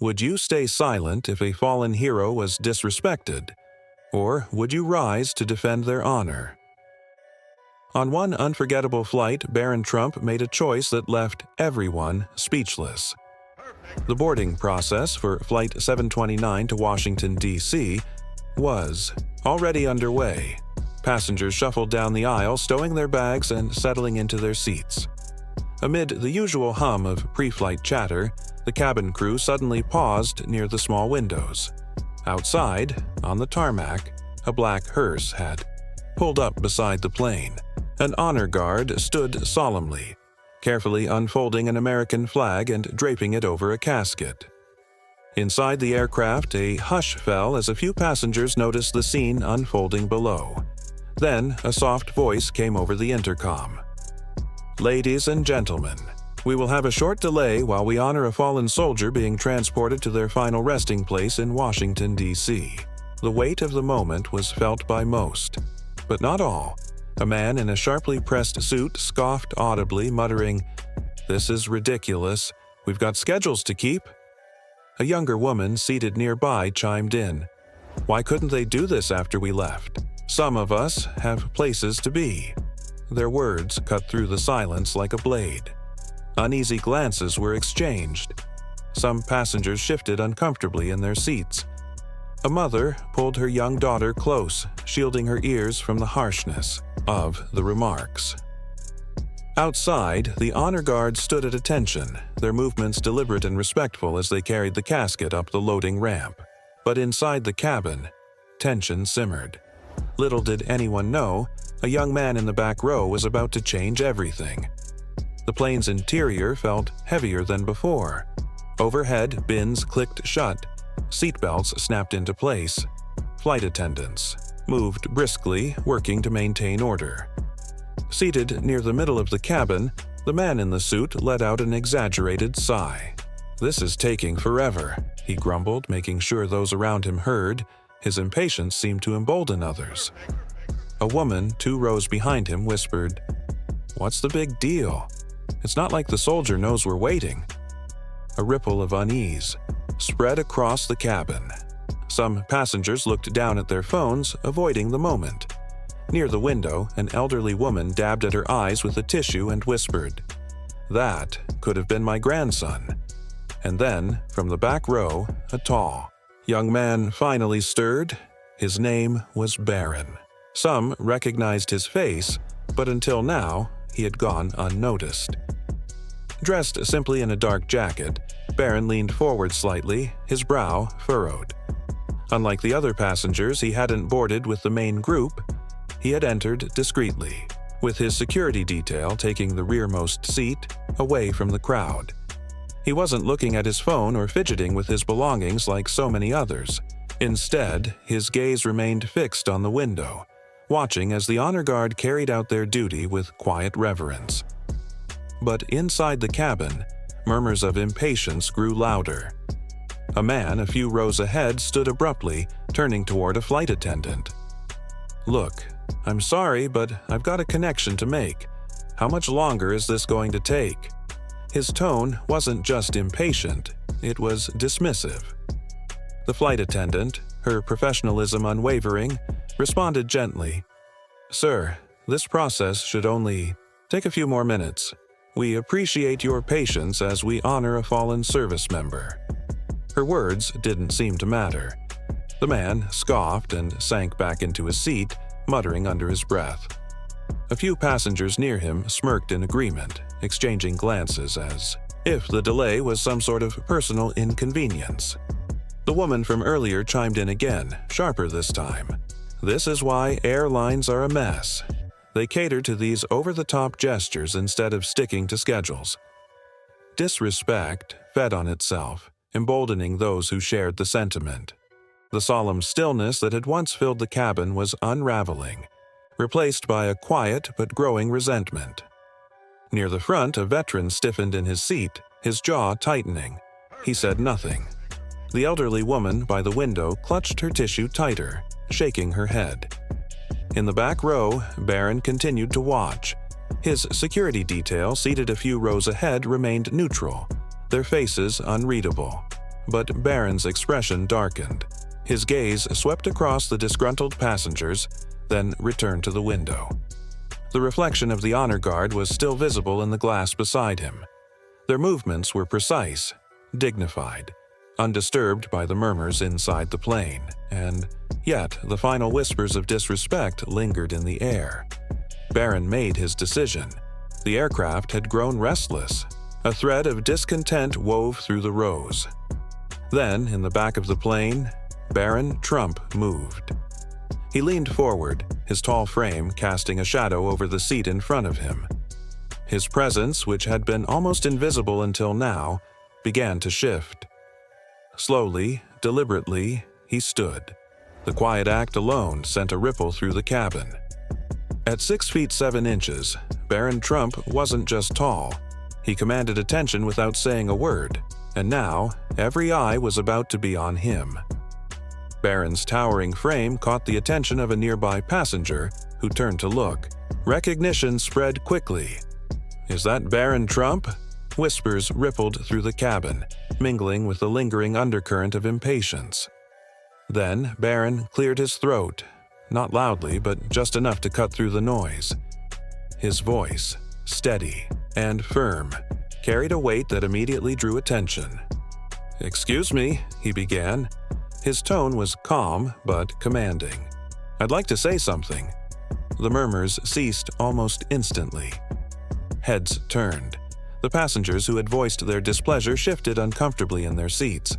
Would you stay silent if a fallen hero was disrespected? Or would you rise to defend their honor? On one unforgettable flight, Barron Trump made a choice that left everyone speechless. The boarding process for Flight 729 to Washington, D.C. was already underway. Passengers shuffled down the aisle, stowing their bags and settling into their seats. Amid the usual hum of pre-flight chatter, the cabin crew suddenly paused near the small windows. Outside, on the tarmac, a black hearse had pulled up beside the plane. An honor guard stood solemnly, carefully unfolding an American flag and draping it over a casket. Inside the aircraft, a hush fell as a few passengers noticed the scene unfolding below. Then, a soft voice came over the intercom. "Ladies and gentlemen, we will have a short delay while we honor a fallen soldier being transported to their final resting place in Washington, D.C. The weight of the moment was felt by most, but not all. A man in a sharply pressed suit scoffed audibly, muttering, 'This is ridiculous. We've got schedules to keep.' A younger woman seated nearby chimed in, 'Why couldn't they do this after we left? Some of us have places to be.' Their words cut through the silence like a blade. Uneasy glances were exchanged. Some passengers shifted uncomfortably in their seats. A mother pulled her young daughter close, shielding her ears from the harshness of the remarks. Outside, the honor guard stood at attention, their movements deliberate and respectful as they carried the casket up the loading ramp. But inside the cabin, tension simmered. Little did anyone know, a young man in the back row was about to change everything. The plane's interior felt heavier than before. Overhead, bins clicked shut. Seatbelts snapped into place. Flight attendants moved briskly, working to maintain order. Seated near the middle of the cabin, the man in the suit let out an exaggerated sigh. "This is taking forever," he grumbled, making sure those around him heard. His impatience seemed to embolden others. A woman 2 rows behind him whispered, "What's the big deal? It's not like the soldier knows we're waiting." A ripple of unease spread across the cabin. Some passengers looked down at their phones, avoiding the moment. Near the window, an elderly woman dabbed at her eyes with a tissue and whispered, "That could have been my grandson." And then, from the back row, a tall, young man finally stirred. His name was Barron. Some recognized his face, but until now, he had gone unnoticed. Dressed simply in a dark jacket, Barron leaned forward slightly, his brow furrowed. Unlike the other passengers, he hadn't boarded with the main group. He had entered discreetly, with his security detail taking the rearmost seat, away from the crowd. He wasn't looking at his phone or fidgeting with his belongings like so many others. Instead, his gaze remained fixed on the window, watching as the honor guard carried out their duty with quiet reverence. But inside the cabin, murmurs of impatience grew louder. A man a few rows ahead stood abruptly, turning toward a flight attendant. "Look, I'm sorry, but I've got a connection to make. How much longer is this going to take?" His tone wasn't just impatient, it was dismissive. The flight attendant, her professionalism unwavering, responded gently, "Sir, this process should only take a few more minutes. We appreciate your patience as we honor a fallen service member." Her words didn't seem to matter. The man scoffed and sank back into his seat, muttering under his breath. A few passengers near him smirked in agreement, exchanging glances as if the delay was some sort of personal inconvenience. The woman from earlier chimed in again, sharper this time. "This is why airlines are a mess. They cater to these over-the-top gestures instead of sticking to schedules." Disrespect fed on itself, emboldening those who shared the sentiment. The solemn stillness that had once filled the cabin was unraveling, replaced by a quiet but growing resentment. Near the front, a veteran stiffened in his seat, his jaw tightening. He said nothing. The elderly woman by the window clutched her tissue tighter, shaking her head. In the back row, Barron continued to watch. His security detail, seated a few rows ahead, remained neutral, their faces unreadable. but Barron's expression darkened. His gaze swept across the disgruntled passengers, then returned to the window. The reflection of the honor guard was still visible in the glass beside him. Their movements were precise, dignified, undisturbed by the murmurs inside the plane, and yet the final whispers of disrespect lingered in the air. Barron made his decision. The aircraft had grown restless. A thread of discontent wove through the rows. Then, in the back of the plane, Barron Trump moved. He leaned forward, his tall frame casting a shadow over the seat in front of him. His presence, which had been almost invisible until now, began to shift. Slowly, deliberately, he stood. The quiet act alone sent a ripple through the cabin. At 6 feet 7 inches, Barron Trump wasn't just tall. He commanded attention without saying a word, and now every eye was about to be on him. Barron's towering frame caught the attention of a nearby passenger who turned to look. Recognition spread quickly. "Is that Barron Trump?" Whispers rippled through the cabin, mingling with the lingering undercurrent of impatience. Then Barron cleared his throat, not loudly but just enough to cut through the noise. His voice, steady and firm, carried a weight that immediately drew attention. "Excuse me," he began. His tone was calm but commanding. "I'd like to say something." The murmurs ceased almost instantly. Heads turned. The passengers who had voiced their displeasure shifted uncomfortably in their seats.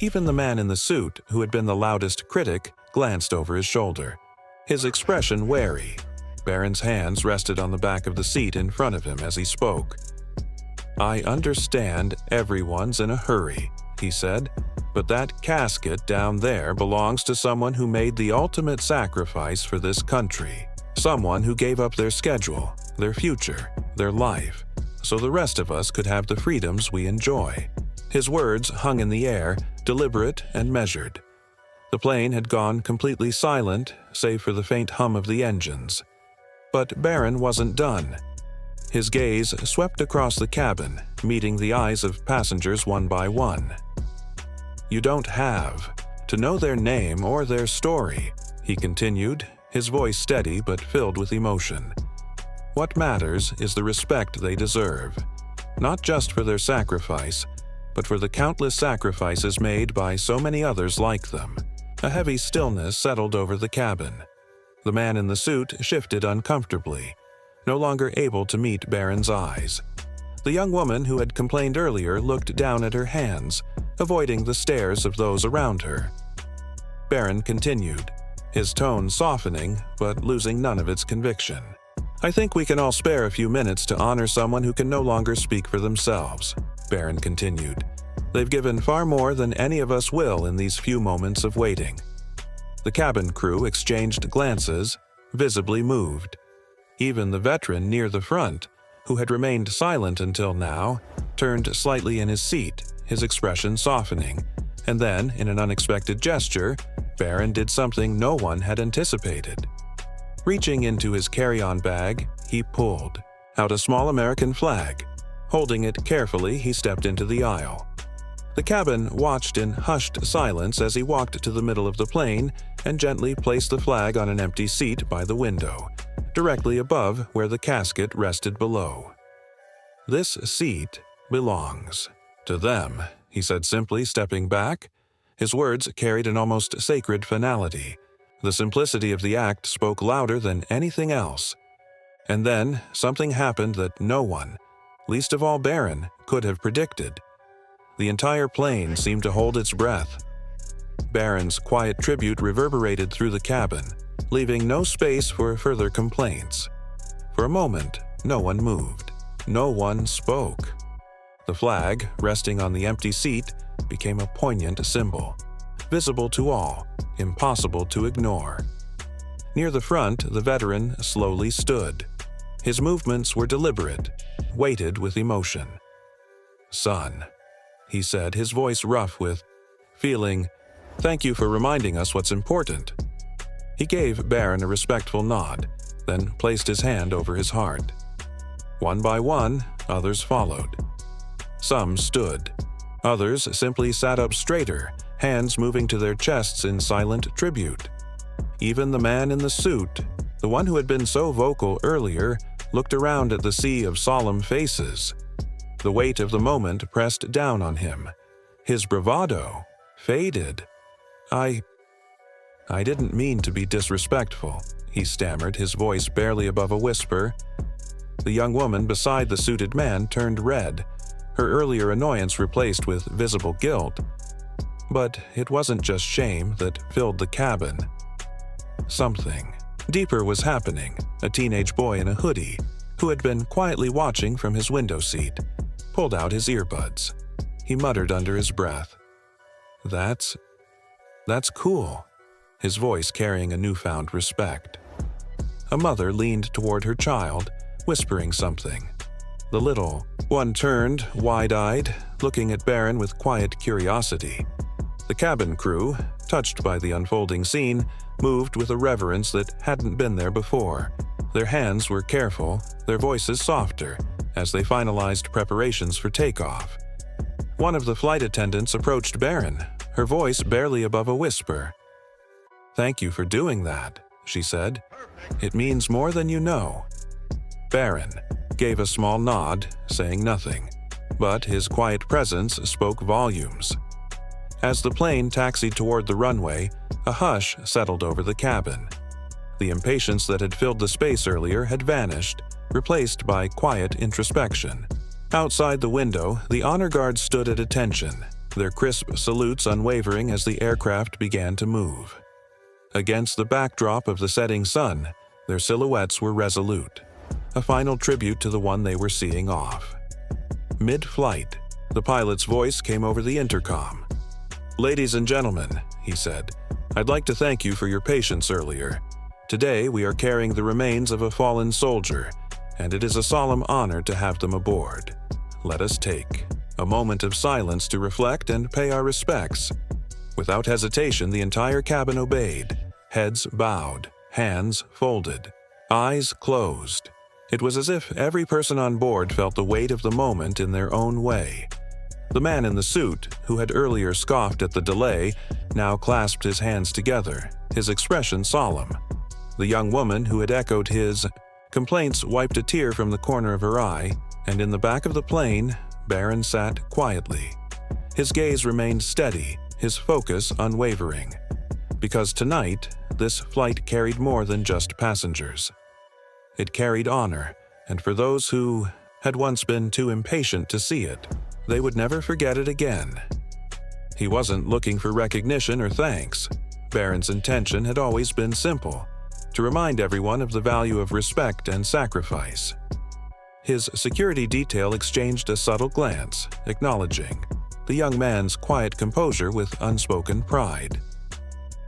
Even the man in the suit, who had been the loudest critic, glanced over his shoulder, his expression wary. Barron's hands rested on the back of the seat in front of him as he spoke. "I understand everyone's in a hurry," he said, "but that casket down there belongs to someone who made the ultimate sacrifice for this country. Someone who gave up their schedule, their future, their life, so the rest of us could have the freedoms we enjoy." His words hung in the air, deliberate and measured. The plane had gone completely silent, save for the faint hum of the engines. But Barron wasn't done. His gaze swept across the cabin, meeting the eyes of passengers one by one. "You don't have to know their name or their story," he continued, his voice steady but filled with emotion. "What matters is the respect they deserve, not just for their sacrifice, but for the countless sacrifices made by so many others like them." A heavy stillness settled over the cabin. The man in the suit shifted uncomfortably, no longer able to meet Barron's eyes. The young woman who had complained earlier looked down at her hands, avoiding the stares of those around her. Barron continued, his tone softening but losing none of its conviction. "I think we can all spare a few minutes to honor someone who can no longer speak for themselves," Barron continued. "They've given far more than any of us will in these few moments of waiting." The cabin crew exchanged glances, visibly moved. Even the veteran near the front, who had remained silent until now, turned slightly in his seat, his expression softening, and then, in an unexpected gesture, Barron did something no one had anticipated. Reaching into his carry-on bag, he pulled out a small American flag. Holding it carefully, he stepped into the aisle. The cabin watched in hushed silence as he walked to the middle of the plane and gently placed the flag on an empty seat by the window, directly above where the casket rested below. "This seat belongs to them," he said simply, stepping back. His words carried an almost sacred finality. The simplicity of the act spoke louder than anything else. And then something happened that no one, least of all Barron, could have predicted. The entire plane seemed to hold its breath. Barron's quiet tribute reverberated through the cabin, leaving no space for further complaints. For a moment, no one moved. No one spoke. The flag, resting on the empty seat, became a poignant symbol, visible to all, impossible to ignore. Near the front, the veteran slowly stood. His movements were deliberate, weighted with emotion. "Son," he said, his voice rough with feeling, "thank you for reminding us what's important." He gave Barron a respectful nod, then placed his hand over his heart. One by one, others followed. Some stood. Others simply sat up straighter, hands moving to their chests in silent tribute. Even the man in the suit, the one who had been so vocal earlier, looked around at the sea of solemn faces. The weight of the moment pressed down on him. His bravado faded. I didn't mean to be disrespectful," he stammered, his voice barely above a whisper. The young woman beside the suited man turned red, her earlier annoyance replaced with visible guilt. But it wasn't just shame that filled the cabin. Something deeper was happening. A teenage boy in a hoodie, who had been quietly watching from his window seat, pulled out his earbuds. He muttered under his breath, That's cool," his voice carrying a newfound respect. A mother leaned toward her child, whispering something. The little one turned, wide-eyed, looking at Barron with quiet curiosity. The cabin crew, touched by the unfolding scene, moved with a reverence that hadn't been there before. Their hands were careful, their voices softer, as they finalized preparations for takeoff. One of the flight attendants approached Barron, her voice barely above a whisper. "Thank you for doing that," she said. "It means more than you know." Barron gave a small nod, saying nothing, but his quiet presence spoke volumes. As the plane taxied toward the runway, a hush settled over the cabin. The impatience that had filled the space earlier had vanished, replaced by quiet introspection. Outside the window, the honor guards stood at attention, their crisp salutes unwavering as the aircraft began to move. Against the backdrop of the setting sun, their silhouettes were resolute, a final tribute to the one they were seeing off. Mid-flight, the pilot's voice came over the intercom. "Ladies and gentlemen," he said, "I'd like to thank you for your patience earlier. Today we are carrying the remains of a fallen soldier, and it is a solemn honor to have them aboard. Let us take a moment of silence to reflect and pay our respects." Without hesitation, the entire cabin obeyed, heads bowed, hands folded, eyes closed. It was as if every person on board felt the weight of the moment in their own way. The man in the suit, who had earlier scoffed at the delay, now clasped his hands together, his expression solemn. The young woman who had echoed his complaints wiped a tear from the corner of her eye, and in the back of the plane, Barron sat quietly. His gaze remained steady, his focus unwavering. Because tonight, this flight carried more than just passengers. It carried honor, and for those who had once been too impatient to see it, they would never forget it again. He wasn't looking for recognition or thanks. Barron's intention had always been simple: to remind everyone of the value of respect and sacrifice. His security detail exchanged a subtle glance, acknowledging the young man's quiet composure with unspoken pride.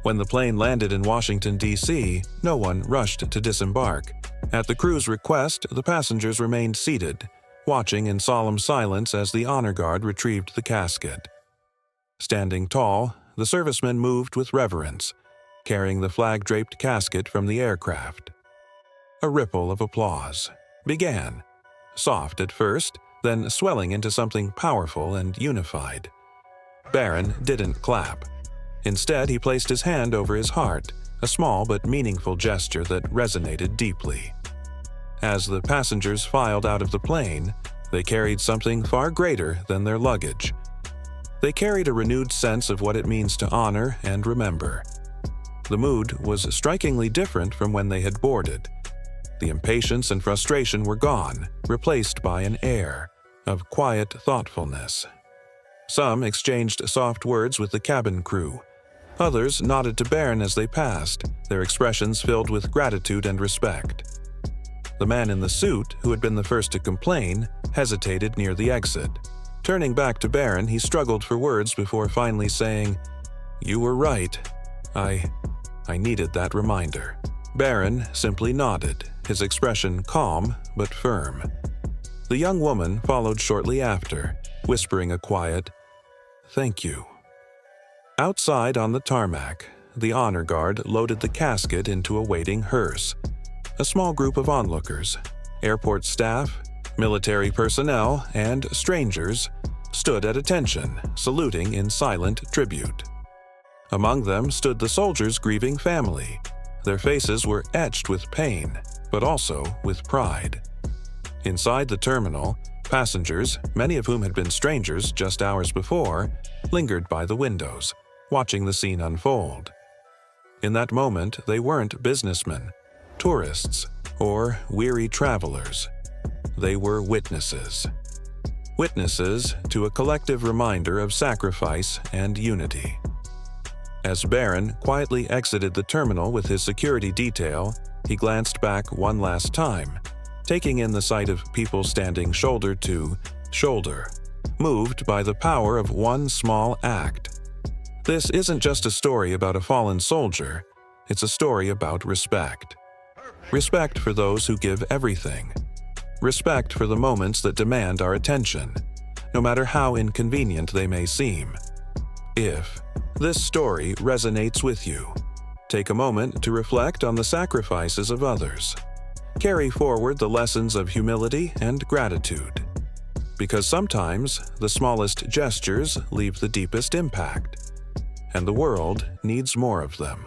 When the plane landed in Washington, D.C., no one rushed to disembark. At the crew's request, the passengers remained seated, watching in solemn silence as the honor guard retrieved the casket. Standing tall, the servicemen moved with reverence, carrying the flag-draped casket from the aircraft. A ripple of applause began, soft at first, then swelling into something powerful and unified. Barron didn't clap. Instead, he placed his hand over his heart, a small but meaningful gesture that resonated deeply. As the passengers filed out of the plane, they carried something far greater than their luggage. They carried a renewed sense of what it means to honor and remember. The mood was strikingly different from when they had boarded. The impatience and frustration were gone, replaced by an air of quiet thoughtfulness. Some exchanged soft words with the cabin crew. Others nodded to Barron as they passed, their expressions filled with gratitude and respect. The man in the suit, who had been the first to complain, hesitated near the exit. Turning back to Barron, he struggled for words before finally saying, "You were right. I needed that reminder." Barron simply nodded, his expression calm but firm. The young woman followed shortly after, whispering a quiet, "Thank you." Outside on the tarmac, the honor guard loaded the casket into a waiting hearse. A small group of onlookers, airport staff, military personnel, and strangers, stood at attention, saluting in silent tribute. Among them stood the soldiers' grieving family. Their faces were etched with pain, but also with pride. Inside the terminal, passengers, many of whom had been strangers just hours before, lingered by the windows, watching the scene unfold. In that moment, they weren't businessmen, tourists, or weary travelers. They were witnesses. Witnesses to a collective reminder of sacrifice and unity. As Barron quietly exited the terminal with his security detail, he glanced back one last time, taking in the sight of people standing shoulder to shoulder, moved by the power of one small act. This isn't just a story about a fallen soldier, it's a story about respect. Respect for those who give everything. Respect for the moments that demand our attention, no matter how inconvenient they may seem. If this story resonates with you, take a moment to reflect on the sacrifices of others. Carry forward the lessons of humility and gratitude. Because sometimes the smallest gestures leave the deepest impact, and the world needs more of them.